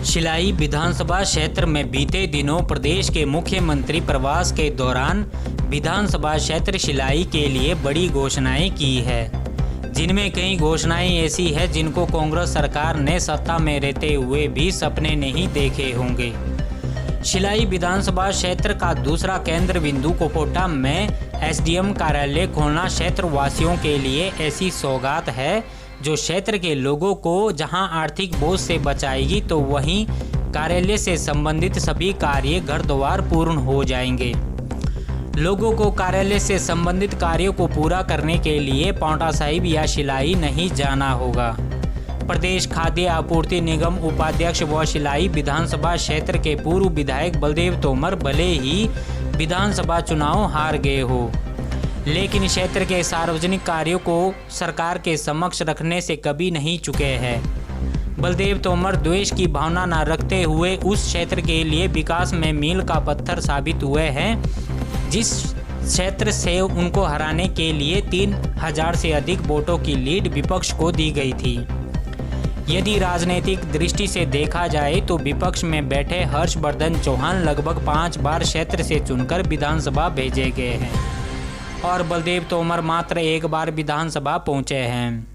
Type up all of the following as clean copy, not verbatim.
शिलाई विधानसभा क्षेत्र में बीते दिनों प्रदेश के मुख्यमंत्री प्रवास के दौरान विधानसभा क्षेत्र शिलाई के लिए बड़ी घोषणाएं की है, जिनमें कई घोषणाएं ऐसी है जिनको कांग्रेस सरकार ने सत्ता में रहते हुए भी सपने नहीं देखे होंगे। शिलाई विधानसभा क्षेत्र का दूसरा केंद्र बिंदु कोपोटा में एसडीएम कार्यालय खोलना क्षेत्र वासियों के लिए ऐसी सौगात है जो क्षेत्र के लोगों को जहां आर्थिक बोझ से बचाएगी, तो वहीं कार्यालय से संबंधित सभी कार्य घर द्वार पूर्ण हो जाएंगे। लोगों को कार्यालय से संबंधित कार्यों को पूरा करने के लिए पांवटा साहिब या शिलाई नहीं जाना होगा। प्रदेश खाद्य आपूर्ति निगम उपाध्यक्ष व शिलाई विधानसभा क्षेत्र के पूर्व विधायक बलदेव तोमर भले ही विधानसभा चुनाव हार गए हो, लेकिन क्षेत्र के सार्वजनिक कार्यों को सरकार के समक्ष रखने से कभी नहीं चुके हैं। बलदेव तोमर द्वेष की भावना न रखते हुए उस क्षेत्र के लिए विकास में मील का पत्थर साबित हुए हैं, जिस क्षेत्र से उनको हराने के लिए 3000 से अधिक वोटों की लीड विपक्ष को दी गई थी। यदि राजनीतिक दृष्टि से देखा जाए तो विपक्ष में बैठे हर्षवर्धन चौहान लगभग 5 बार क्षेत्र से चुनकर विधानसभा भेजे गए हैं और बलदेव तोमर मात्र 1 बार विधानसभा पहुंचे हैं।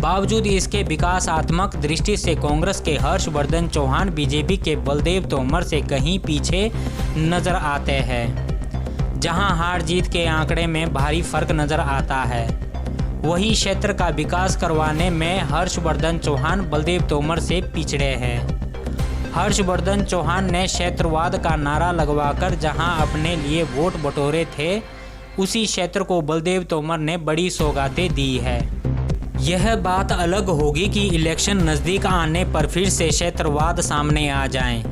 बावजूद इसके विकासात्मक दृष्टि से कांग्रेस के हर्षवर्धन चौहान बीजेपी के बलदेव तोमर से कहीं पीछे नजर आते हैं। जहां हार जीत के आंकड़े में भारी फर्क नजर आता है, वही क्षेत्र का विकास करवाने में हर्षवर्धन चौहान बलदेव तोमर से पिछड़े हैं। हर्षवर्धन चौहान ने क्षेत्रवाद का नारा लगवाकर जहां अपने लिए वोट बटोरे थे, उसी क्षेत्र को बलदेव तोमर ने बड़ी सौगातें दी है। यह बात अलग होगी कि इलेक्शन नज़दीक आने पर फिर से क्षेत्रवाद सामने आ जाए,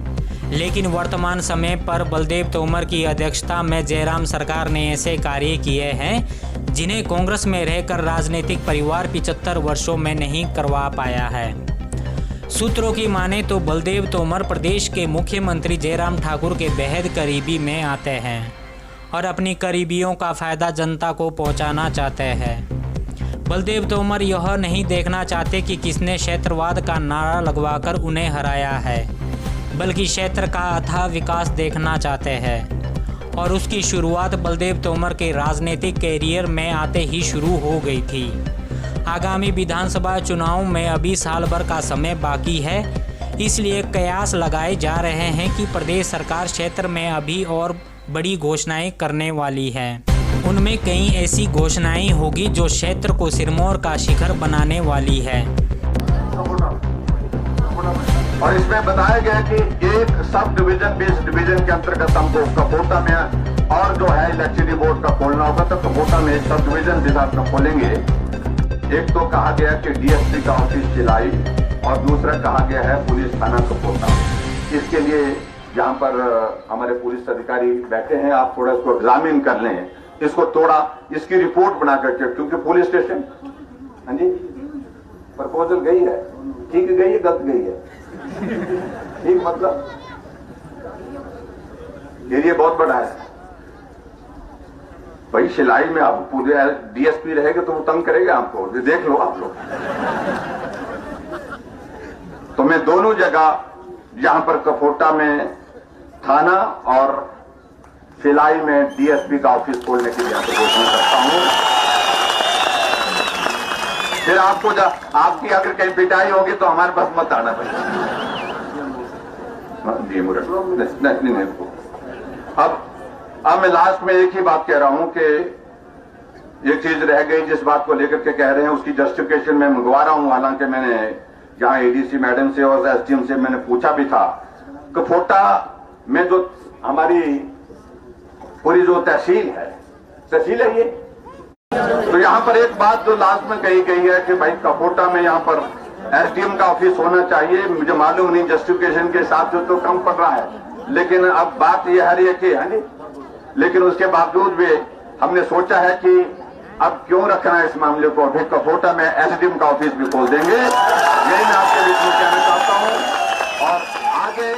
लेकिन वर्तमान समय पर बलदेव तोमर की अध्यक्षता में जयराम सरकार ने ऐसे कार्य किए हैं जिन्हें कांग्रेस में रहकर राजनीतिक परिवार 75 वर्षों में नहीं करवा पाया है। सूत्रों की माने तो बलदेव तोमर प्रदेश के मुख्यमंत्री जयराम ठाकुर के बेहद करीबी में आते हैं और अपनी करीबियों का फ़ायदा जनता को पहुंचाना चाहते हैं। बलदेव तोमर यह नहीं देखना चाहते कि किसने क्षेत्रवाद का नारा लगवाकर उन्हें हराया है, बल्कि क्षेत्र का अथाह विकास देखना चाहते हैं और उसकी शुरुआत बलदेव तोमर के राजनीतिक कैरियर में आते ही शुरू हो गई थी। आगामी विधानसभा चुनाव में अभी साल भर का समय बाकी है, इसलिए कयास लगाए जा रहे हैं कि प्रदेश सरकार क्षेत्र में अभी और बड़ी घोषणाएं करने वाली है। उनमें कई ऐसी घोषणाएं होगी जो क्षेत्र को सिरमौर का शिखर बनाने वाली है। और इसमें बताया गया कि एक सब डिवीजन बेस्ड डिवीजन के अंतर्गत हमको कपोटा में और जो है इलेक्ट्रिसिटी बोर्ड का खोलना होगा, तो कपोटा में एक सब डिवीजन के साथ में खोलेंगे। एक तो कहा गया कि डीएसपी का ऑफिस शिलाई और दूसरा कहा गया है पुलिस थाना कपोटा। इसके लिए यहाँ पर हमारे पुलिस अधिकारी बैठे हैं, आप थोड़ा इसको एग्जामिन कर लें, इसको थोड़ा इसकी रिपोर्ट बना करके, क्योंकि पुलिस स्टेशन हाँ जी प्रपोजल गई है, ठीक गई है गलत गई है, ठीक मतलब एरिया बहुत बड़ा है भाई। शिलाई में आप पूरे डीएसपी रहेगा तो वो तंग करेगा आपको, देख लो आप लोग। तो मैं दोनों जगह यहां पर कपोटा में थाना और शिलाई में डीएसपी का ऑफिस खोलने के लिए घोषणा करता हूं। फिर आपको आपकी अगर कहीं पिटाई होगी तो हमारे पास मत आना भाई। जी मुरट नहीं। अब मैं लास्ट में एक ही बात कह रहा हूं कि एक चीज रह गई जिस बात को लेकर के कह रहे हैं, उसकी जस्टिफिकेशन मैं मंगवा रहा हूं। हालांकि मैंने यहाँ एडीसी मैडम से और एसडीएम से मैंने पूछा भी था। कपोटा में जो हमारी पूरी जो तहसील है ये, तो यहाँ पर एक बात जो लास्ट में कही गई है कि भाई कपोटा में यहाँ पर एसडीएम का ऑफिस होना चाहिए। मुझे मालूम नहीं जस्टिफिकेशन के हिसाब से तो कम पड़ रहा है, लेकिन अब बात ये है कि हाँ जी, लेकिन उसके बावजूद भी हमने सोचा है कि अब क्यों रखना है इस मामले को, अभी कपोटा में एसडीएम का ऑफिस भी खोल देंगे। यही मैं आपके बीच में कहना चाहता हूँ। और आगे